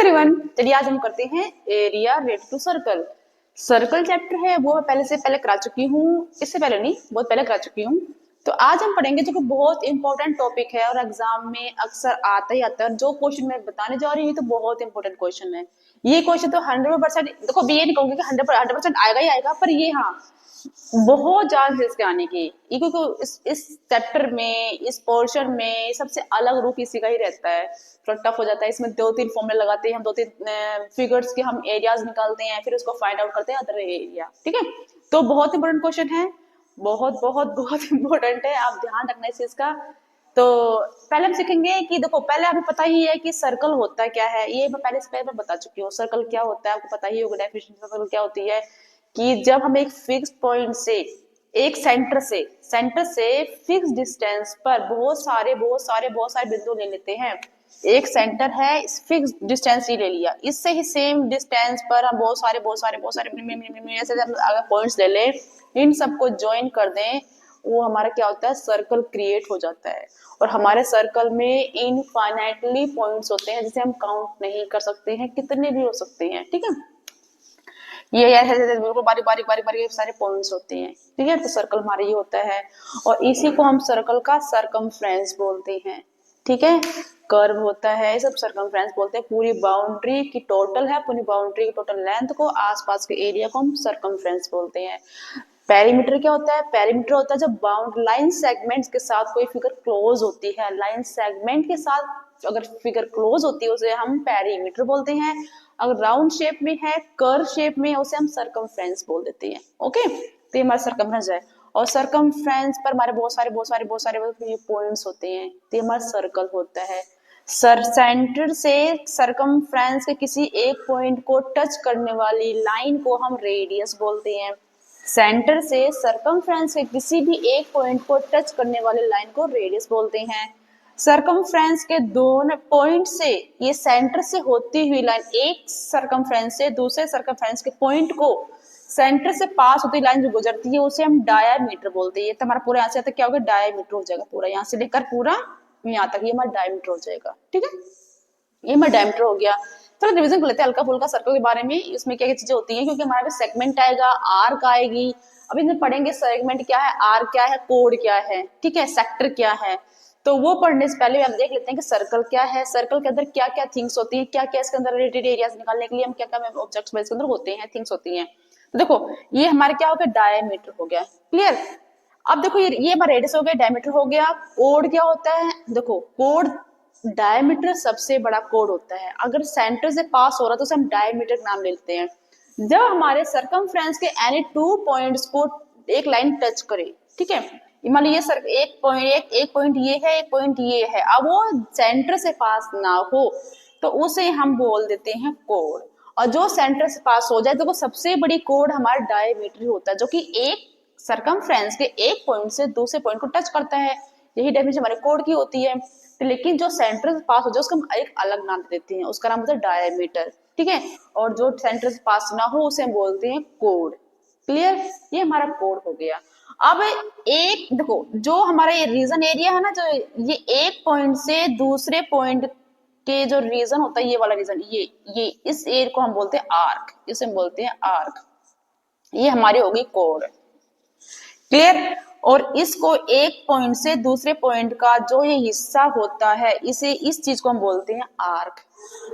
Everyone, चलिए आज हम करते हैं area related to circle. Circle chapter है वो मैं पहले करा चुकी हूँ, इससे पहले नहीं, बहुत पहले करा चुकी हूँ। तो आज हम पढ़ेंगे जो कि बहुत इंपॉर्टेंट टॉपिक है और एग्जाम में अक्सर आता ही आता है। जो क्वेश्चन मैं बताने जा रही हूँ तो बहुत इंपॉर्टेंट क्वेश्चन है। ये क्वेश्चन तो 100%, देखो ये नहीं कहूंगी कि 100% आएगा ही आएगा, पर ये हाँ बहुत ज्यादा इसके आने की, क्योंकि इस चैप्टर में, इस पोर्शन में सबसे अलग रूप इसी का ही रहता है। थोड़ा टफ हो जाता है। इसमें 2-3 फॉर्मूले लगाते हैं हम, 2-3 फिगर्स के हम एरियाज निकालते हैं, फिर उसको फाइंड आउट करते हैं अदर एरिया। ठीक है, तो बहुत इंपॉर्टेंट क्वेश्चन है, बहुत बहुत बहुत इंपॉर्टेंट है, आप ध्यान रखना इस चीज का। तो पहले हम सीखेंगे कि देखो, पहले हमें पता ही है कि सर्कल होता क्या है। ये मैं पहले बता चुकी हूँ, सर्कल क्या होता है आपको पता ही होगा। डेफिनेशन सर्कल क्या होती है कि जब हम एक फिक्स पॉइंट से, एक सेंटर से फिक्स डिस्टेंस पर बहुत सारे बिंदु ले लेते हैं। एक सेंटर है, फिक्स डिस्टेंस ही ले लिया, इससे ही सेम डिस्टेंस पर हम बहुत सारे ऐसे अगर पॉइंट्स ले लें, इन सबको ज्वाइन कर दें, वो हमारा क्या होता है, सर्कल क्रिएट हो जाता है। और हमारे सर्कल में इनफाइनाइटली पॉइंट्स होते हैं जिसे हम काउंट नहीं कर सकते हैं, कितने भी हो सकते हैं। ठीक है, ये ऐसे बिल्कुल बारीक सारे पॉइंट्स होते हैं। ठीक है, तो सर्कल हमारा ये होता है, और इसी को हम सर्कल का सरकमफ्रेंस बोलते हैं। ठीक है, कर्व होता है, ये सब सरकमफ्रेंस बोलते हैं। पूरी बाउंड्री की टोटल है, पूरी बाउंड्री की टोटल लेंथ को, आसपास के एरिया को हम सरकमफ्रेंस बोलते हैं। पेरीमीटर क्या होता है? पेरीमीटर होता है जब बाउंड लाइन सेगमेंट्स के साथ कोई फिगर क्लोज होती है, लाइन सेगमेंट के साथ अगर फिगर क्लोज होती है उसे हम पेरीमीटर बोलते हैं। अगर राउंड शेप में है, कर्व शेप में है, उसे हम सरकमफ्रेंस बोल देते हैं। ओके, तो ये हमारा सरकमफ्रेंस है, और सरकमफ्रेंस पर हमारे बहुत सारे पॉइंट्स होते हैं, तो ये हमारा सर्कल होता है। सेंटर से सरकमफ्रेंस के किसी एक पॉइंट को टच करने वाली लाइन को हम रेडियस बोलते हैं। सेंटर से सरकमफ्रेंस के किसी भी एक पॉइंट को टच करने वाले लाइन को रेडियस बोलते हैं। सरकमफ्रेंस के दोनों पॉइंट से, ये सेंटर से होती हुई लाइन, एक सरकमफ्रेंस से दूसरे सरकमफ्रेंस के पॉइंट को सेंटर से पास होती लाइन जो गुजरती है उसे हम डायामीटर बोलते हैं। ये तो हमारा पूरा यहाँ से तक क्या होगा, डायामीटर हो जाएगा, पूरा यहाँ से लेकर पूरा यहाँ तक, ये हमारा डायामीटर हो जाएगा। ठीक है, ये हमारा डायमीटर हो गया। चलो रिवीजन कर लेते हैं हल्का फुल्का सर्कल के बारे में, इसमें क्या क्या चीजें होती हैं, क्योंकि हमारे पास सेगमेंट आएगा, आर्क आएगी। अभी इसमें पढ़ेंगे सेगमेंट क्या है, आर्क क्या है, कोड क्या है, ठीक है, सेक्टर क्या है। तो वो पढ़ने से पहले हम देख लेते हैं कि सर्कल क्या है, सर्कल के अंदर क्या क्या थिंग्स होती है, क्या क्या इसके अंदर रिलेटेड एरियाज निकालने के लिए हम क्या क्या ऑब्जेक्ट्स इसके अंदर होते हैं, थिंग्स होती हैं। तो देखो, ये हमारे क्या हो गया, डायमीटर हो गया। क्लियर। अब देखो, ये हमारा रेडियस हो गया, डायमीटर हो गया। कोड क्या होता है, देखो कोड, डायमीटर सबसे बड़ा कोड होता है। अगर सेंटर से पास हो रहा है तो उसे हम डायमीटर नाम लेते हैं। जब हमारे सरकमफ्रेंस के एनी 2 पॉइंट्स को एक लाइन टच करे, ठीक है, मान लीजिए सर एक पॉइंट ये है, एक पॉइंट ये है, अब वो सेंटर से पास ना हो तो उसे हम बोल देते हैं कोड। और जो सेंटर से पास हो जाए तो वो सबसे बड़ी कोड हमारा डायमीटर होता है, जो कि एक सरकमफ्रेंस के एक पॉइंट से दूसरे पॉइंट को टच करता है। यही डेफिनेशन हमारे कोड की होती है। तो लेकिन जो सेंटर से पास हो जाए उसका हम एक अलग नाम देते हैं, उसका नाम होता है डायमीटर। ठीक है, और जो सेंटर से पास ना हो उसे हम बोलते हैं कोड। क्लियर, ये हमारा कोड हो गया। अब एक देखो, जो हमारा ये रीजन एरिया है ना, जो ये एक पॉइंट से दूसरे पॉइंट के जो रीजन होता है, ये वाला रीजन, ये इस एरिया को हम बोलते हैं आर्क, इसे हम बोलते हैं आर्क। ये हमारी होगी कोड। क्लियर। और इसको एक पॉइंट से दूसरे पॉइंट का जो ये हिस्सा होता है, इसे, इस चीज को हम बोलते हैं आर्क।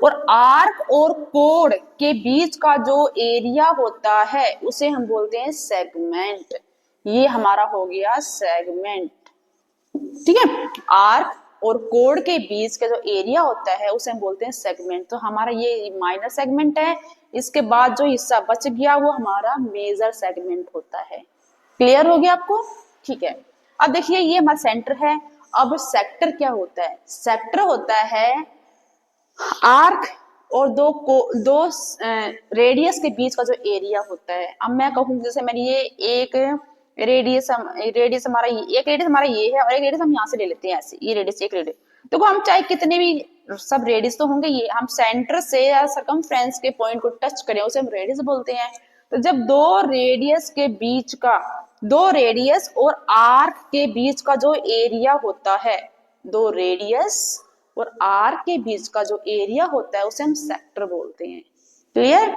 और आर्क और कोड के बीच का जो एरिया होता है उसे हम बोलते हैं सेगमेंट। ये हमारा हो गया सेगमेंट। ठीक है, आर्क और कोड के बीच का जो एरिया होता है उसे हम बोलते हैं सेगमेंट। तो हमारा ये माइनर सेगमेंट है, इसके बाद जो हिस्सा बच गया वो हमारा मेजर सेगमेंट होता है। क्लियर हो गया आपको? ठीक है, अब देखिए ये हमारा सेंटर है। अब सेक्टर क्या होता है? सेक्टर होता है आर्क और दो रेडियस के बीच का जो एरिया होता है। अब मैं कहूँ जैसे मैंने ये एक रेडियस हमारा ये है, और एक रेडियस हम यहाँ से ले लेते हैं, ऐसे ये रेडियस, एक रेडियस। देखो हम चाहे कितने भी सब रेडियस तो होंगे, ये हम सेंटर से या सरकमफ्रेंस के पॉइंट को टच करें उसे हम रेडियस बोलते हैं। तो जब दो रेडियस और आर्क के बीच का जो एरिया होता है, दो रेडियस और आर के बीच का जो एरिया होता है उसे हम सेक्टर बोलते हैं। क्लियर?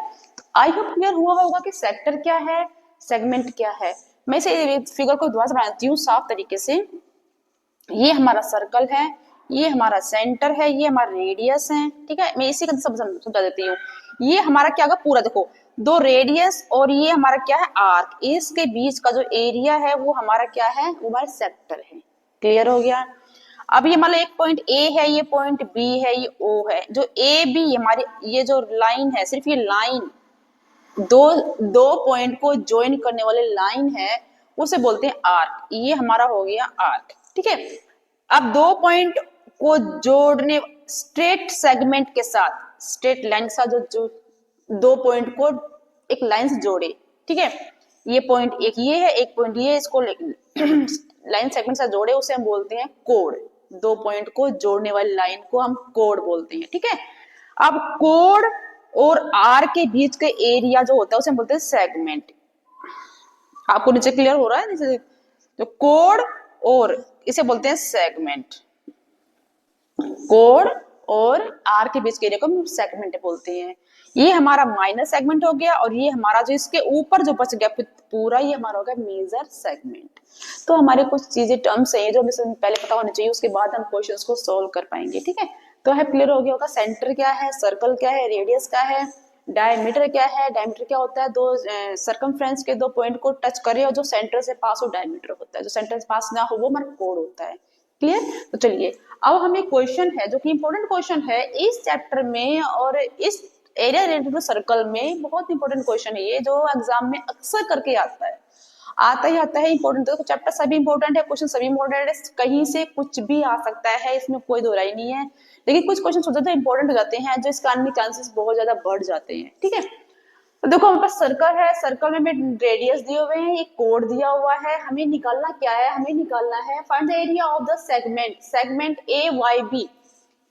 आई होप क्लियर हुआ होगा कि सेक्टर क्या है, सेगमेंट क्या है। मैं इसे फिगर को दोबारा बनाती हूँ साफ तरीके से। ये हमारा सर्कल है, ये हमारा सेंटर है, ये हमारा रेडियस है, ठीक है। मैं इसी का सब समझा देती हूँ। ये हमारा क्या होगा पूरा, देखो दो रेडियस और ये हमारा क्या है आर्क, इसके बीच का जो एरिया है वो हमारा क्या है, वो हमारा सेक्टर है। क्लियर हो गया? अब ये मतलब एक पॉइंट ए है, ये पॉइंट बी है, ये ओ है। जो ए बी हमारी ये जो लाइन है, सिर्फ ये लाइन दो दो पॉइंट को ज्वाइन करने वाले लाइन है, उसे बोलते हैं आर्क। ये हमारा हो गया आर्क, ठीक है। अब दो पॉइंट को जोड़ने स्ट्रेट सेगमेंट के साथ, स्ट्रेट लाइन के साथ जो दो पॉइंट को एक लाइन से जोड़े, ठीक है। ये पॉइंट एक ये है, एक पॉइंट ये, इसको लाइन सेगमेंट से जोड़े, उसे हम बोलते हैं कोड। दो पॉइंट को जोड़ने वाली लाइन को हम कोड बोलते हैं, ठीक है। अब कोड और आर के बीच का एरिया जो होता है उसे हम बोलते हैं सेगमेंट। आपको नीचे क्लियर हो रहा है? नीचे तो कोड और इसे बोलते हैं सेगमेंट। कोड और आर के बीच के एरिया को हम सेगमेंट बोलते हैं। ये हमारा माइनर सेगमेंट हो गया, और ये हमारा जो इसके ऊपर जो बच गया पूरा, ये हमारा हो गया मेजर सेगमेंट। तो हमारे कुछ चीजें टर्म्स हैं जो हमें पहले पता होनी चाहिए, उसके बाद हम क्वेश्चंस को सोल्व कर पाएंगे, ठीक है। तो है क्लियर हो गया होगा, सेंटर क्या है, सर्कल क्या है, रेडियस क्या है, डायमीटर क्या है। डायमीटर क्या होता है, दो सर्कमफ्रेंस के दो पॉइंट को टच करे और जो सेंटर से पास हो डायमीटर होता है, जो सेंटर से पास ना हो वो हमारा कोड होता है। क्लियर? तो चलिए अब हमें क्वेश्चन है जो कि इंपॉर्टेंट क्वेश्चन है इस चैप्टर में, और इस एरिया रिलेटेड टू सर्कल में बहुत इंपॉर्टेंट क्वेश्चन है ये, जो एग्जाम में अक्सर करके आता है, आता ही आता है। इंपॉर्टेंट, तो चैप्टर सभी इंपॉर्टेंट है, क्वेश्चन सभी इंपॉर्टेंट है, कहीं से कुछ भी आ सकता है, इसमें कोई दो राय नहीं है। लेकिन कुछ क्वेश्चन होते हैं इंपॉर्टेंट हो जाते हैं, जो इसका आने के चांसेस बहुत ज्यादा बढ़ जाते हैं, ठीक है। तो देखो हमारे पास सर्कल है, सर्कल में रेडियस दिए हुए हैं, एक कोड दिया हुआ है, हमें निकालना क्या है, हमें निकालना है find the area of the segment, segment A Y B.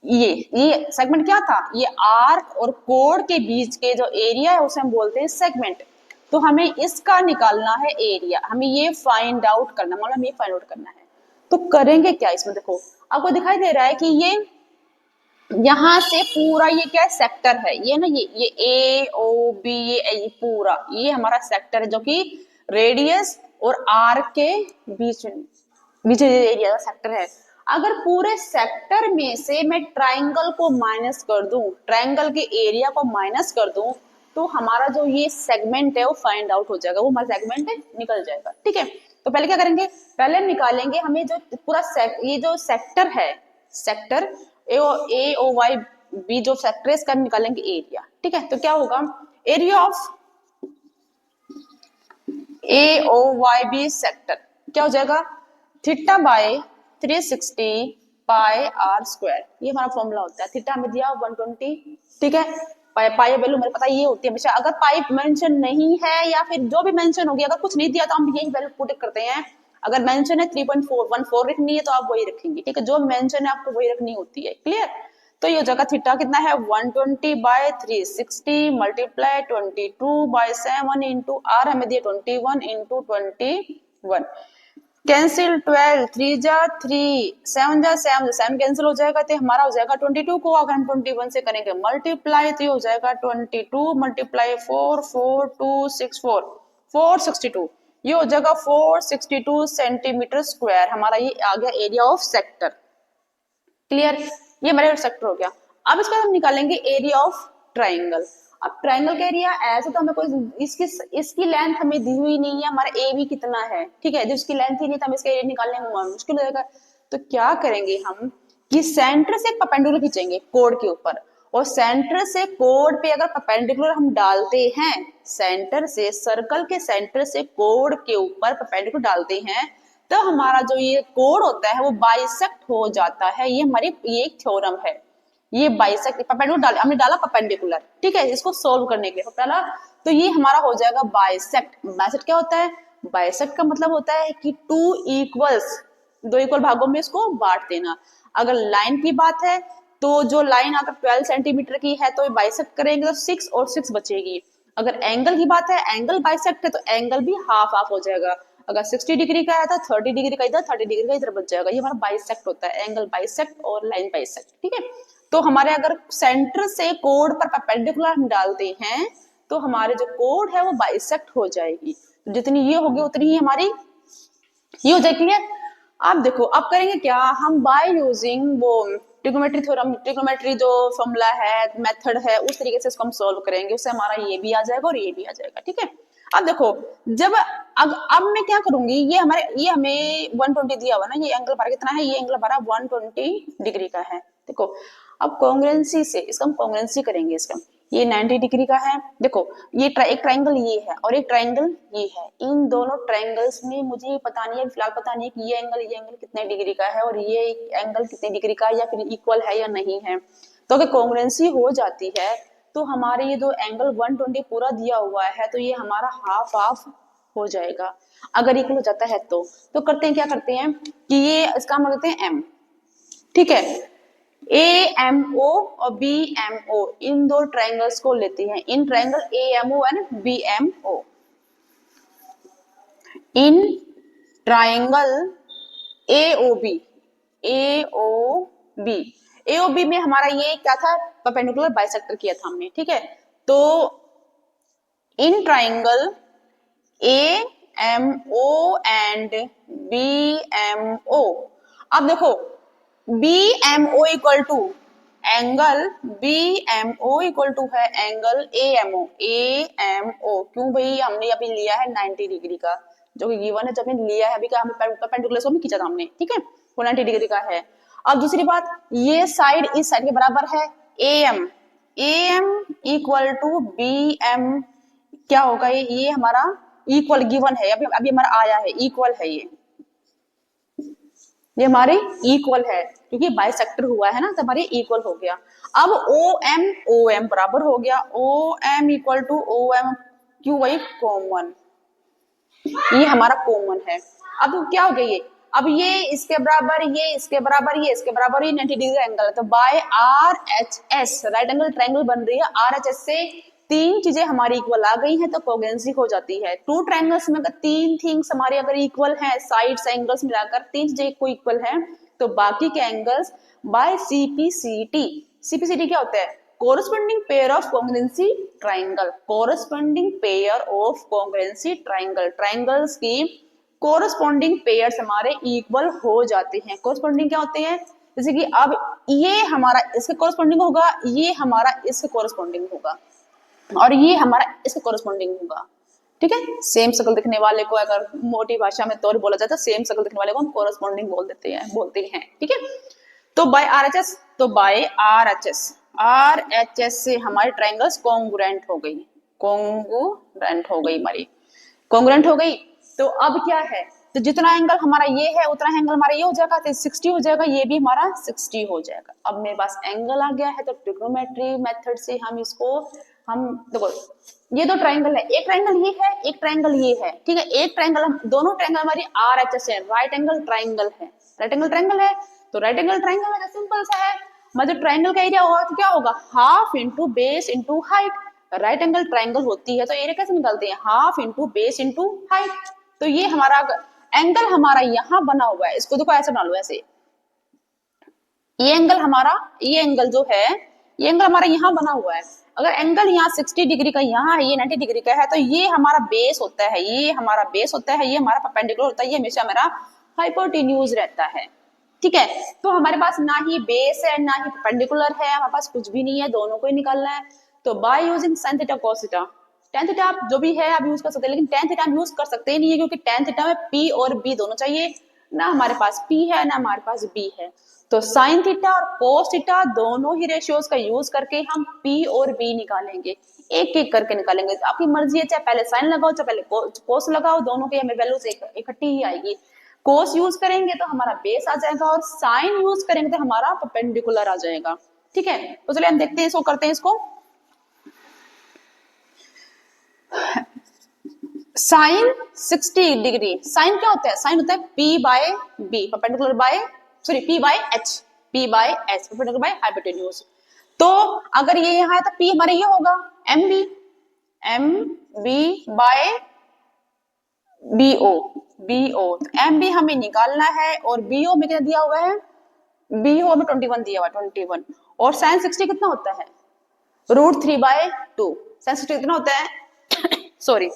ये सेगमेंट क्या था, ये आर्क और कोड के बीच के जो एरिया है उसे हम बोलते हैं सेगमेंट। तो हमें इसका निकालना है एरिया, हमें ये फाइंड आउट करना, मतलब ये फाइंड आउट करना है। तो करेंगे क्या इसमें, देखो आपको दिखाई दे रहा है कि ये यहां से पूरा ये क्या है, सेक्टर है, ये ना ये ए ओ बी, ये पूरा ये हमारा सेक्टर है, जो कि रेडियस और आर के बीच एरिया का सेक्टर है। अगर पूरे सेक्टर में से मैं ट्राइंगल को माइनस कर दूं, ट्राइंगल के एरिया को माइनस कर दूं, तो हमारा जो ये सेगमेंट है वो फाइंड आउट हो जाएगा, वो हमारा सेगमेंट निकल जाएगा, ठीक है। तो पहले क्या करेंगे, पहले निकालेंगे हमें जो पूरा ये जो सेक्टर है, sector A O Y B जो सेक्टर है, इसका निकालेंगे एरिया, ठीक है। तो क्या होगा, area of A O Y B sector क्या हो जाएगा, theta by 360 pi r square. ये हमारा फॉर्मूला होता है, थीटा हमें दिया 120, ठीक है। पाई वैल्यू मेरे पता ये होती है हमेशा, अगर पाई मेंशन नहीं है या फिर जो भी मेंशन होगी, अगर कुछ नहीं दिया तो हम यही वैल्यू पुट करते हैं। अगर मेंशन है 3.414 रखनी है तो आप वही रखेंगे, ठीक है। जो मेंशन है आपको वही रखनी होती है, क्लियर। तो ये जगह थीटा कितना है 120 by 360 multiply 22 by 7 into r हमें दिया 21 इंटू 21, कैंसिल 12 3 जा 3 7 जा 7 कैंसिल हो जाएगा, तो हमारा हो जाएगा 22 को अगर हम 21 से करेंगे मल्टीप्लाई तो ये हो जाएगा 22 मल्टीप्लाई 4 4 2 6 4 462, ये हो जाएगा 462 सेंटीमीटर स्क्वायर। हमारा ये आ गया एरिया ऑफ सेक्टर, क्लियर। ये हमारा सेक्टर हो गया। अब इसका हम निकालेंगे एरिया ऑफ ट्राइंगल। अब ट्राइंगल का एरिया ऐसे तो हमें कोई इसकी लेंथ हमें दी हुई नहीं है, हमारा ए बी कितना है, ठीक है। जो इसकी लेंथ ही नहीं तो हम इसका एरिया निकालने में मुश्किल हो जाएगा। तो क्या करेंगे हम कि सेंटर से परपेंडिकुलर खींचेंगे कोड के ऊपर, और सेंटर से कोड पे अगर परपेंडिकुलर हम डालते हैं, सेंटर से सर्कल के सेंटर से कोड के ऊपर परपेंडिकुलर डालते हैं, तो हमारा जो ये कोड होता है वो बाइसेक्ट हो जाता है। ये हमारी ये एक थ्योरम है, ये बाइसेक्ट परपेंडिकुलर हमने डाला परपेंडिकुलर, ठीक है, इसको सोल्व करने के लिए पहला। तो ये हमारा हो जाएगा बाइसेक्ट। बाइसेक्ट क्या होता है, बाइसेक्ट का मतलब होता है कि दो इक्वल भागों में इसको बांट देना। अगर लाइन की बात है तो जो लाइन अगर 12 सेंटीमीटर की है तो बाइसेक्ट करेंगे तो 6 और 6 बचेगी। अगर एंगल की बात है, एंगल बाइसेक्ट है तो एंगल भी हाफ हाफ हो जाएगा। अगर 60 डिग्री का है तो 30 डिग्री का इधर, 30 डिग्री का इधर बच जाएगा। ये हमारा बाइसेक्ट होता है, एंगल बाइसेक्ट और लाइन बाइसेक्ट, ठीक है। तो हमारे अगर सेंटर से कोड पर परपेंडिकुलर हम डालते हैं तो हमारे जो कोड है वो बाइसेक्ट हो जाएगी। तो जितनी ये होगी उतनी ही हमारी ये हो जाएगी है। अब देखो अब करेंगे क्या, हम बाय यूजिंग वो ट्रिग्नोमेट्री थ्योरम, ट्रिग्नोमेट्री जो फॉर्मूला है, मेथड है, उस तरीके से इसको हम सॉल्व करेंगे, उससे हमारा ये भी आ जाएगा और ये भी आ जाएगा, ठीक है। अब देखो जब अब मैं क्या करूंगी, ये हमें 120 दिया हुआ ना, ये एंगल हमारा कितना है, ये एंगल हमारा 120 डिग्री का है। देखो अब कॉन्ग्रुएंसी से इसका हम कॉन्ग्रुएंसी करेंगे, इसका ये 90 डिग्री का है। देखो ये एक ट्राइंगल ये है और एक ट्राइंगल ये है, इन दोनों ट्राइंगल्स में मुझे पता नहीं है, फिलहाल पता नहीं है कि ये एंगल कितने डिग्री का है और ये एंगल कितने डिग्री का है या फिर इक्वल है या नहीं है। तो अगर कॉन्ग्रुएंसी हो जाती है तो हमारे ये दो एंगल 120 पूरा दिया हुआ है तो ये हमारा हाफ हाफ हो जाएगा। अगर इक्वल हो जाता है तो करते हैं क्या करते हैं कि ये इसका हम रखते हैं एम, ठीक है। ए एम ओ और बी एम ओ इन दो ट्राइंगल्स को लेते हैं, in triangle A M O and B M O, in triangle A O B, A O B, A O B में हमारा ये क्या था, परपेंडिकुलर बाइसेक्टर किया था हमने, ठीक है। तो in triangle A M O and B M O, अब देखो B M O equal to angle B M O equal to है angle A M O, A M O क्यों भाई, हमने अभी लिया है 90 डिग्री का जो कि गिवन है, जब हमने लिया है अभी का हमें परपेंडिकुलर को भी खींचा था हमने, ठीक है, वो 90 डिग्री का है। अब दूसरी बात, ये साइड इस साइड के बराबर है A M equal to B M, क्या होगा ये हमारा इक्वल गिवन है, अभी हमारा आया है इक्वल है, ये हमारे इक्वल है क्योंकि बाइसेक्टर हुआ है ना, तो हमारे इक्वल हो गया। अब ओ एम बराबर हो गया O M equal to O M, क्यों वही कॉमन, ये हमारा कॉमन है। अब क्या हो गया ये, अब ये इसके बराबर, ये इसके बराबर, ये इसके बराबर, ये 90 डिग्री एंगल है, तो by R H S right angle triangle बन रही है। आर एच एस से तीन चीजें हमारी इक्वल आ गई हैं तो कॉन्ग्रुएंसी हो जाती है। टू ट्रायंगल्स में अगर तीन थिंग्स हमारे अगर इक्वल हैं, साइड्स एंगल्स मिलाकर तीन चीजें को इक्वल हैं, तो बाकी के एंगल्स बाय सीपीसीटी, सीपीसीटी क्या होता है, corresponding pair of congruency triangle, corresponding pair of congruency triangle, triangles की कोरस्पोंडिंग पेयर्स हमारे इक्वल हो जाते हैं। कोरस्पोंडिंग क्या होते हैं, जैसे कि अब ये हमारा इसके कोरस्पोंडिंग होगा, ये हमारा इसके कोरस्पोंडिंग होगा और ये हमारा इसके कोरस्पोंडिंग होगा, ठीक है। सेम शक्ल दिखने वाले को अगर मोटी भाषा में तौर बोला जाता है, सेम शक्ल दिखने वाले को हम कोरस्पोंडिंग बोलते हैं, ठीक है। तो बाय आरएचएस, तो बाय आरएचएस से हमारी ट्रायंगल्स कॉन्ग्रुएंट हो गई, कॉन्ग्रुएंट हो गई हमारी, कॉन्ग्रुएंट हो गई। तो अब क्या है, तो जितना एंगल हमारा ये है उतना एंगल हमारा ये हो जाएगा, तो 60 हो जाएगा, ये भी हमारा 60 हो जाएगा। अब मेरे पास एंगल आ गया है, तो ट्रिग्नोमेट्री मेथड से हम इसको हम देखो ये दो ट्रायंगल है, एक ट्रायंगल ये है, एक ट्रायंगल ये है, ठीक है। एक ट्रायंगल हम दोनों ट्रायंगल हमारी आर एच एस है, राइट एंगल ट्रायंगल है, राइट एंगल ट्रायंगल है, तो राइट एंगल ट्रायंगल है, सिंपल सा है। मतलब ट्रायंगल का एरिया होगा तो क्या होगा, half into base into height, right angle triangle होती है तो एरिया कैसे निकालते हैं, half into base into height. तो ये हमारा एंगल हमारा यहाँ बना हुआ है, इसको देखो ऐसे बना लो, ऐसे ये एंगल हमारा, ये एंगल जो है ये एंगल हमारा यहाँ बना हुआ है। अगर एंगल यहाँ 60 डिग्री का यहाँ है, ये 90 डिग्री का है, तो ये हमारा बेस होता है, ये हमारा बेस होता है, ये हमारा परपेंडिकुलर होता है, ये हमेशा मेरा हाइपोटेन्यूज रहता है, ठीक है। तो हमारे पास ना ही बेस है ना ही परपेंडिकुलर है, हमारे पास कुछ भी नहीं है, दोनों को ही निकालना है। तो by using sine theta cos theta, tan theta आप जो भी है आप यूज कर सकते हैं, लेकिन टेन थीटा हम यूज कर सकते ही नहीं है क्योंकि टेन थीटा में पी और बी दोनों चाहिए, ना हमारे पास पी है ना हमारे पास बी है। तो साइन थीटा और कोस थीटा दोनों ही रेशियोज का यूज करके हम पी और बी निकालेंगे, एक एक करके निकालेंगे। तो आपकी मर्जी है, चाहे पहले साइन लगाओ चाहे पहले कोस लगाओ, दोनों की हमें वैल्यूज इकट्ठी ही आएगी। कोस यूज करेंगे तो हमारा बेस आ जाएगा और साइन यूज करेंगे तो हमारा परपेंडिकुलर आ जाएगा, ठीक है। तो चलिए हम देखते हैं इसको, करते हैं इसको। साइन 60 डिग्री, साइन क्या होता है, साइन होता है P by B perpendicular by sorry P by H, P by H perpendicular by hypotenuse. तो अगर ये यहाँ है तो पी हमारे ये होगा M B by B O, BO। तो MB हमें निकालना है और BO में क्या दिया हुआ है, BO में 21 दिया हुआ है, 21। और sin 60 कितना होता है, √3/2। sin 60 कितना होता है सॉरी,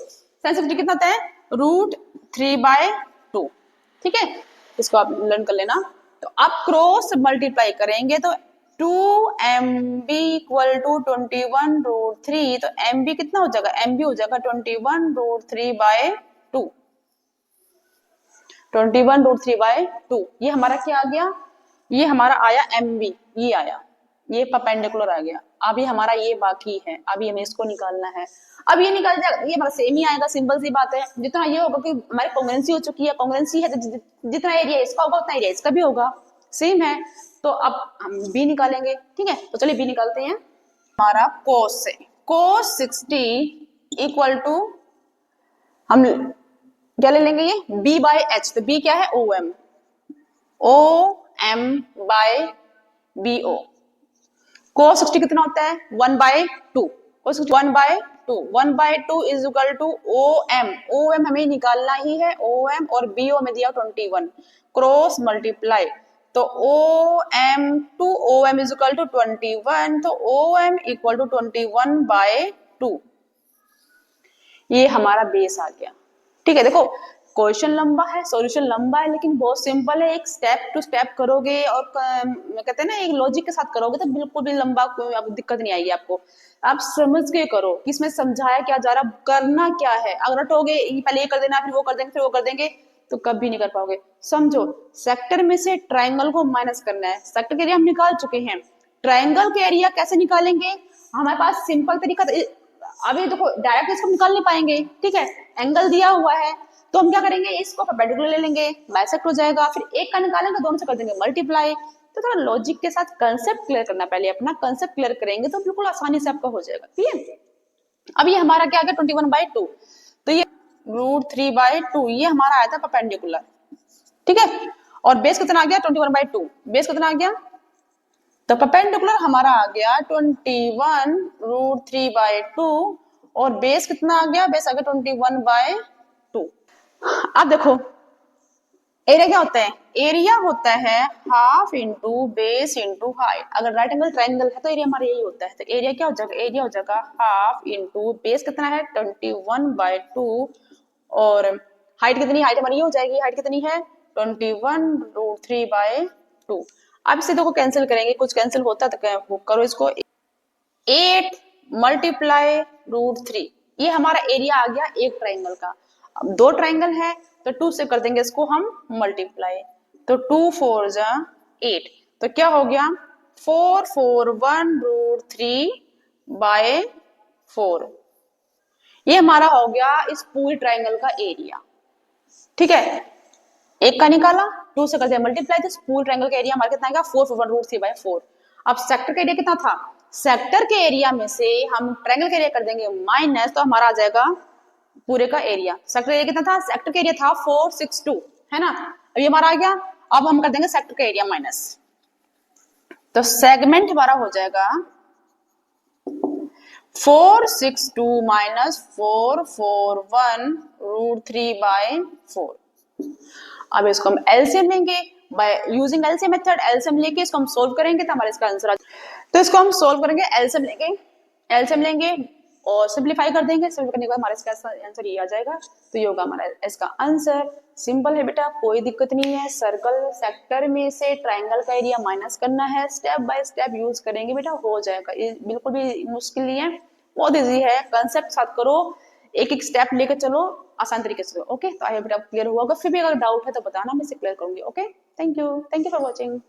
sin 60 कितना होता है, √3/2। ठीक है, इसको आप लर्न कर लेना। तो आप क्रॉस मल्टीप्लाई करेंगे तो 2MB = 21√3। तो MB कितना हो जाएगा, MB हो जाएगा 21√3/2। 21√3/2 ये हमारा क्या आ गया, ये हमारा आया MB, ये आया, ये परपेंडिकुलर आ गया। अभी हमारा ये बाकी है, अभी हमें इसको निकालना है। अब ये निकाल जाएगा, ये हमारा सेम ही आएगा, सिंपल सी बात है। जितना ये होगा कि हमारी कांग्रुएंसी हो चुकी है, कांग्रुएंसी है, जितना एरिया इसका होगा उतना एरिया इसका भी होगा, सेम है। तो अब हम बी निकालेंगे। ठीक है, तो चलिए बी निकालते हैं। हमारा कोस है, कोस 60 = हम क्या ले लेंगे, ये B/H। तो B क्या है, OM, OM/BO। cos 60 कितना होता है, 1/2। cos 60 1/2, 1/2 = OM। OM हमें निकालना ही है, OM और BO में दिया 21, क्रॉस मल्टीप्लाई। तो OM to OM = 21। तो OM = 21/2। ये हमारा बेस आ गया। ठीक है, देखो क्वेश्चन लंबा है, सॉल्यूशन लंबा है, लेकिन बहुत सिंपल है। एक स्टेप टू स्टेप करोगे और कहते हैं ना, एक लॉजिक के साथ करोगे तो बिल्कुल भी लंबा कोई दिक्कत नहीं आएगी आपको। आप समझ के करो कि इसमें समझाया क्या जा रहा, करना क्या है। अगर रटोगे पहले ये कर देना, फिर वो कर देंगे, फिर वो कर देंगे, तो कभी नहीं कर पाओगे। समझो, सेक्टर में से ट्राइंगल को माइनस करना है। सेक्टर के एरिया हम निकाल चुके हैं, ट्राइंगल के एरिया कैसे निकालेंगे, हमारे पास सिंपल तरीका। अभी देखो डायरेक्ट इसको निकाल नहीं पाएंगे, ठीक है, एंगल दिया हुआ है, तो हम क्या करेंगे, इसको परपेंडिकुलर ले लेंगे, बाइसेक्ट हो जाएगा, फिर एक का निकालेंगे, दोनों से कर देंगे मल्टीप्लाई। तो थोड़ा लॉजिक के साथ कंसेप्ट क्लियर करना, पहले अपना कंसेप्ट क्लियर करेंगे तो बिल्कुल आसानी से आपका हो जाएगा। ठीक है, अब ये हमारा क्या आ गया, 21/2। तो ये √3/2 ये हमारा आया था परपेंडिकुलर। ठीक है, और बेस कितना आ गया, 21/2। बेस कितना आ गया, तो परपेंडिकुलर हमारा आ गया 21√3/2 और बेस कितना आ गया, बेस आ गया 21/2। अब देखो एरिया क्या होता है, एरिया होता है half into base into height. अगर राइट एंगल ट्राइंगल है तो एरिया हमारा यही होता है। तो एरिया क्या हो जाएगा, एरिया हो जाएगा हाफ इंटू बेस कितना है 21/2 और हाइट कितनी, हाइट हमारी ये हो जाएगी, हाइट कितनी है 21√3/2। अब इसे देखो कैंसिल करेंगे, कुछ कैंसिल होता है तो करो इसको, 8 × √3। ये हमारा एरिया आ गया एक ट्राइंगल का। अब दो ट्राइंगल है तो 2 से कर देंगे इसको हम मल्टीप्लाई। तो 2 4 जा 8, तो क्या हो गया 441√3/4। ये हमारा हो गया इस पूरी ट्राइंगल का एरिया। ठीक है, एक का निकाला, 2 से कर दिया मल्टीप्लाई, तो पूरे ट्रायंगल का एरिया हमारा कितना आएगा 441√3/4। अब सेक्टर का एरिया कितना था, सेक्टर के एरिया में से हम ट्रायंगल का एरिया कर देंगे माइनस, तो हमारा आ जाएगा पूरे का एरिया। सेक्टर एरिया कितना था, सेक्टर का एरिया था 462, है ना। अब ये हमारा आ गया, अब हम कर देंगे सेक्टर का एरिया माइनस, तो सेगमेंट हमारा हो जाएगा 462 माइनस 441√3/4। अब इसको हम एलसीएम लेंगे, by using LCM method. LCM लेके इसको हम सोल्व करेंगे तो हमारा इसका आंसर आ जाएगा। तो इसको हम सोल्व करेंगे, एलसीएम लेंगे, एलसीएम लेंगे और सिंपलीफाई कर देंगे। सिंपल करने के बाद हमारा इसका आंसर ये आ जाएगा। तो ये होगा हमारा इसका आंसर। सिंपल है बेटा, कोई दिक्कत नहीं है। सर्कल सेक्टर में से ट्राइंगल का एरिया माइनस करना है, स्टेप बाय स्टेप यूज करेंगे बेटा, हो जाएगा। ये बिल्कुल भी मुश्किल नहीं है, बहुत इजी है। कंसेप्ट साथ करो, एक एक स्टेप लेकर चलो आसान तरीके से। ओके, तो आई बेटा क्लियर हुआ होगा। फिर भी अगर डाउट है तो बताना, मैं इसे क्लियर करूंगी। Okay, thank you for watching.